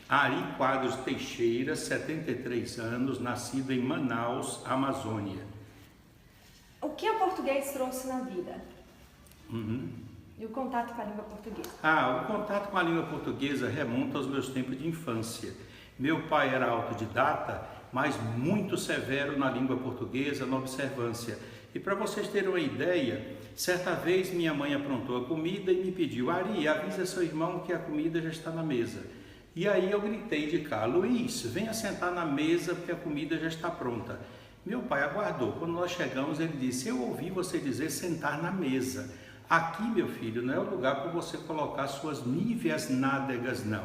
Ari Quadros Teixeira, 73 anos, nascido em Manaus, Amazônia. O que o português trouxe na vida? Uhum. E o contato com a língua portuguesa? O contato com a língua portuguesa remonta aos meus tempos de infância. Meu pai era autodidata, mas muito severo na língua portuguesa, na observância. E para vocês terem uma ideia, certa vez minha mãe aprontou a comida e me pediu: Ari, avisa seu irmão que a comida já está na mesa. E aí eu gritei de cá: Luiz, venha sentar na mesa porque a comida já está pronta. Meu pai aguardou. Quando nós chegamos, ele disse: eu ouvi você dizer sentar na mesa. Aqui, meu filho, não é o lugar para você colocar suas níveas nádegas, não.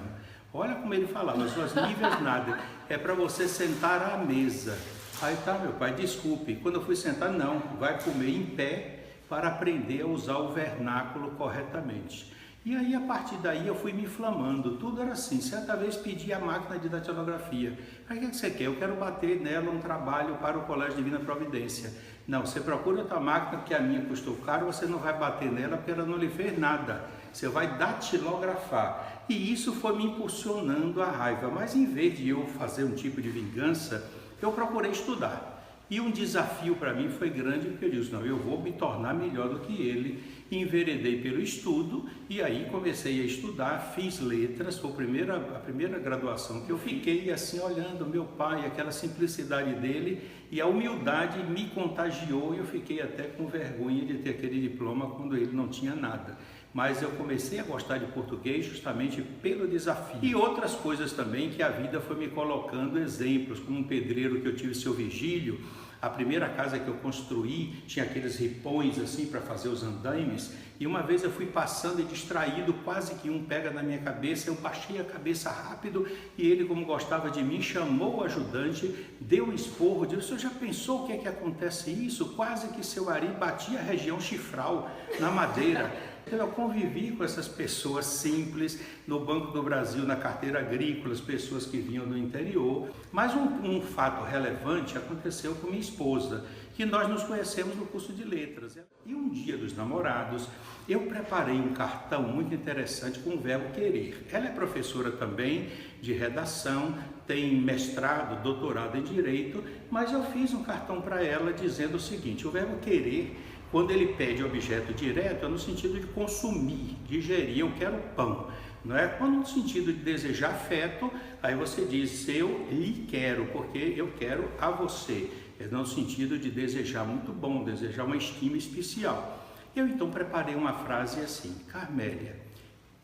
Olha como ele falava, suas níveas nádegas. É para você sentar à mesa. Aí tá, meu pai, desculpe. Quando eu fui sentar, não, vai comer em pé para aprender a usar o vernáculo corretamente. E aí, a partir daí, eu fui me inflamando. Tudo era assim. Certa vez pedi a máquina de datilografia. Aí, o que você quer? Eu quero bater nela um trabalho para o Colégio Divina Providência. Não, você procura outra máquina, porque a minha custou caro, você não vai bater nela porque ela não lhe fez nada. Você vai datilografar. E isso foi me impulsionando a raiva. Mas em vez de eu fazer um tipo de vingança, eu procurei estudar. E um desafio para mim foi grande, porque eu disse: não, eu vou me tornar melhor do que ele. Enveredei pelo estudo e aí comecei a estudar, fiz letras, foi a primeira graduação que eu fiquei assim olhando meu pai, aquela simplicidade dele, e a humildade me contagiou e eu fiquei até com vergonha de ter aquele diploma quando ele não tinha nada. Mas eu comecei a gostar de português justamente pelo desafio. E outras coisas também que a vida foi me colocando exemplos, como um pedreiro que eu tive, seu Vigílio. A primeira casa que eu construí tinha aqueles ripões assim para fazer os andaimes, e uma vez eu fui passando e distraído, quase que um pega na minha cabeça, eu baixei a cabeça rápido e ele, como gostava de mim, chamou o ajudante, deu um esporro, disse: o senhor já pensou o que é que acontece isso? Quase que seu Ari batia a região chifral na madeira. Então eu convivi com essas pessoas simples no Banco do Brasil, na carteira agrícola, as pessoas que vinham do interior. Mas um fato relevante aconteceu com minha esposa, que nós nos conhecemos no curso de letras. E um dia dos namorados, eu preparei um cartão muito interessante com o verbo querer. Ela é professora também de redação, tem mestrado, doutorado em direito, mas eu fiz um cartão para ela dizendo o seguinte: o verbo querer, quando ele pede objeto direto, é no sentido de consumir, digerir, eu quero pão. Não é? Quando no sentido de desejar afeto, aí você diz: eu lhe quero, porque eu quero a você. É no sentido de desejar muito bom, desejar uma estima especial. Eu então preparei uma frase assim: Carmélia,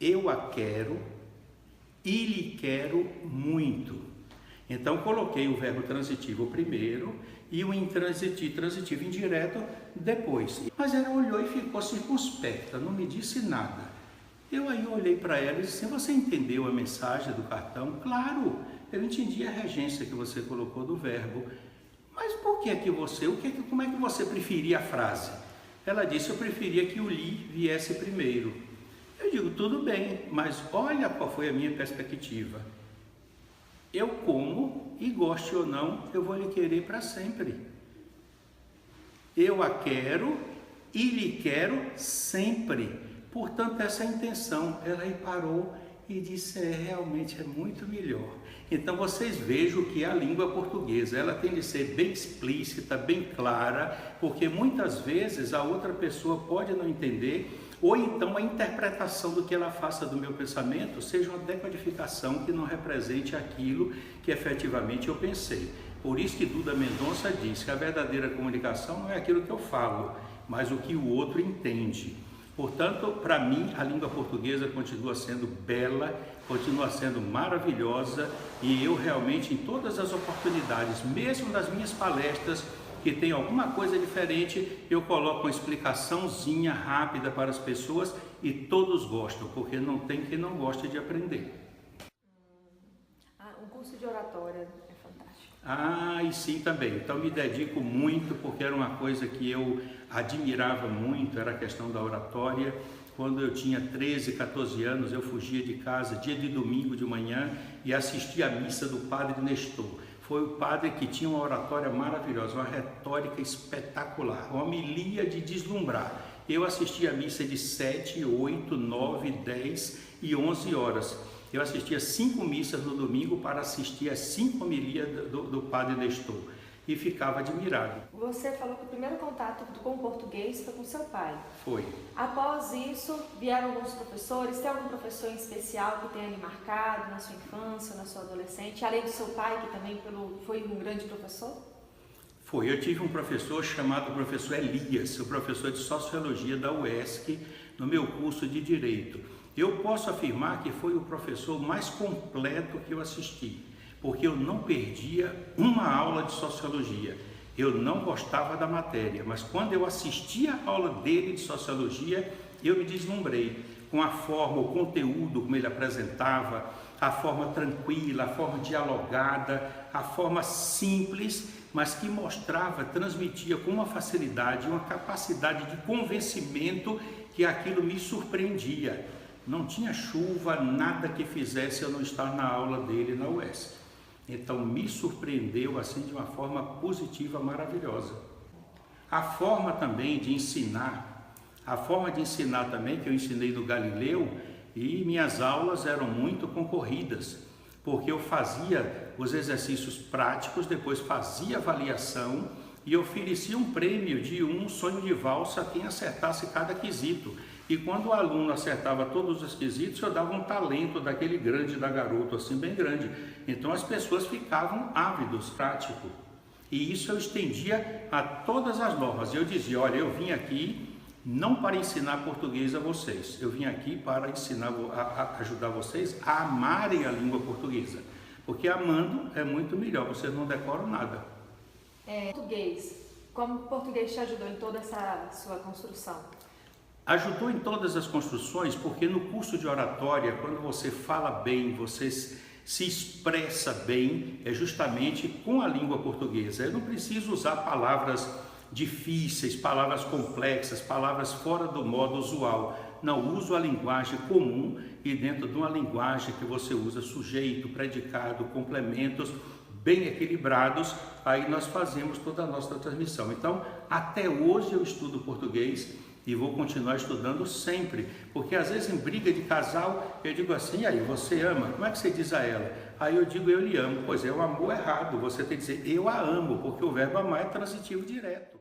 eu a quero e lhe quero muito. Então coloquei o verbo transitivo primeiro e o transitivo indireto depois. Mas ela olhou e ficou circunspecta, não me disse nada. Eu aí olhei para ela e disse: você entendeu a mensagem do cartão? Claro, eu entendi a regência que você colocou do verbo. Mas por que como é que você preferia a frase? Ela disse: eu preferia que o li viesse primeiro. Eu digo: tudo bem, mas olha qual foi a minha perspectiva. Eu como, e goste ou não, eu vou lhe querer para sempre. Eu a quero e lhe quero sempre. Portanto, essa é a intenção. Ela aí parou e disse: realmente é muito melhor. Então vocês vejam que a língua portuguesa, ela tem de ser bem explícita, bem clara, porque muitas vezes a outra pessoa pode não entender, ou então a interpretação do que ela faça do meu pensamento seja uma decodificação que não represente aquilo que efetivamente eu pensei. Por isso que Duda Mendonça diz que a verdadeira comunicação não é aquilo que eu falo, mas o que o outro entende. Portanto, para mim, a língua portuguesa continua sendo bela, continua sendo maravilhosa, e eu realmente, em todas as oportunidades, mesmo nas minhas palestras, que tem alguma coisa diferente, eu coloco uma explicaçãozinha rápida para as pessoas e todos gostam, porque não tem quem não goste de aprender. O curso de oratória é fantástico. E sim também. Então me dedico muito, porque era uma coisa que eu admirava muito, era a questão da oratória. Quando eu tinha 13, 14 anos, eu fugia de casa dia de domingo de manhã e assistia à missa do Padre Nestor. Foi o padre que tinha uma oratória maravilhosa, uma retórica espetacular, uma homilia de deslumbrar. Eu assisti a missa de 7, 8, 9, 10 e 11 horas. Eu assistia 5 missas no domingo para assistir as 5 homilias do Padre Nestor e ficava admirado. Você falou que o primeiro contato com o português foi com seu pai. Foi. Após isso, vieram alguns professores. Tem algum professor em especial que tenha lhe marcado na sua infância, na sua adolescente? Além do seu pai, que também foi um grande professor? Foi. Eu tive um professor chamado professor Elias, o professor de Sociologia da UESC, no meu curso de Direito. Eu posso afirmar que foi o professor mais completo que eu assisti, porque eu não perdia uma aula de Sociologia. Eu não gostava da matéria, mas quando eu assistia a aula dele de Sociologia, eu me deslumbrei com a forma, o conteúdo, como ele apresentava, a forma tranquila, a forma dialogada, a forma simples, mas que mostrava, transmitia com uma facilidade, uma capacidade de convencimento que aquilo me surpreendia. Não tinha chuva, nada que fizesse eu não estar na aula dele na UESC. Então me surpreendeu assim de uma forma positiva, maravilhosa. A forma também de ensinar, também que eu ensinei no Galileu, e minhas aulas eram muito concorridas, porque eu fazia os exercícios práticos, depois fazia avaliação e oferecia um prêmio de um sonho de valsa a quem acertasse cada quesito. E quando o aluno acertava todos os quesitos, eu dava um talento daquele grande da garoto, assim bem grande. Então as pessoas ficavam ávidos, prático. E isso eu estendia a todas as normas. Eu dizia, olha, eu vim aqui não para ensinar português a vocês, eu vim aqui para ensinar, ajudar vocês a amarem a língua portuguesa, porque amando é muito melhor, vocês não decoram nada. Português, como o português te ajudou em toda essa sua construção? Ajudou em todas as construções, porque no curso de oratória, quando você fala bem, você se expressa bem, é justamente com a língua portuguesa. Eu não preciso usar palavras difíceis, palavras complexas, palavras fora do modo usual. Não, uso a linguagem comum e dentro de uma linguagem que você usa sujeito, predicado, complementos bem equilibrados, aí nós fazemos toda a nossa transmissão. Então, até hoje eu estudo português e vou continuar estudando sempre, porque às vezes em briga de casal eu digo assim, e aí, você ama? Como é que você diz a ela? Aí eu digo, eu lhe amo. Pois é, o amor errado, você tem que dizer, eu a amo, porque o verbo amar é transitivo direto.